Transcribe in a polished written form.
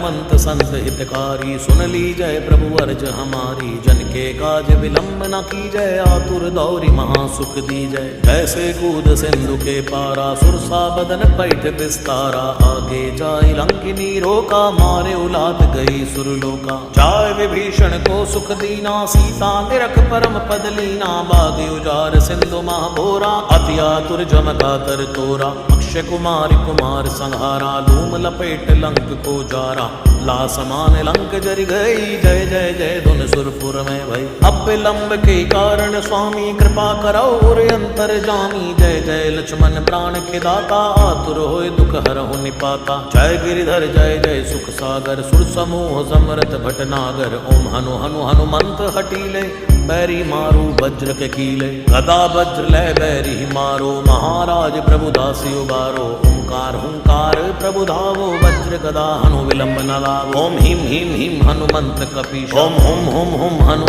हनुमंत संत हितकारी, सुन ली जय प्रभु अर्ज हमारी। जन के काज विलंब न की जय, आतुर दौरी महासुख दी जय। जैसे कूद सिंधु के पारा, सुरसा बदन पैठ विस्तारा। आगे जाय लंकिनी रोका, मारे उलाद गई सुरलोका। जाय विभीषण को सुख दीना, सीता निरख परम पद लीना। बाग उजार सिंधु महाभोरा, अति आतुर जमका तर तोरा। अक्षय कुमार कुमार संहारा, धूम लपेट लंक को जारा। ला समान लंक जरि गई, जय जय जय धुन सुरपुर में भई। अब विलंब के कारण स्वामी, कृपा करौ और अंतर जामी। जय जय लक्ष्मण प्राण के दाता, आतुर होय दुख हरहु निपाता। जय गिरिधर जय जय सुख सागर, सुर समूह समरथ भटनागर। ओम हनु हनु हनुमंत हटीले, बैरी मारू वज्र के कीले। गदा वज्र लय बैरी मारो, महाराज प्रभु दासी उबारो। ओंकार हुंकार प्रभु धावो, वज्र गदा हनु विलंब न लावो। ओम ह्रीं ह्रीं ह्रीं हनुमंत कपीश, ओम हुम हुम हुम हनु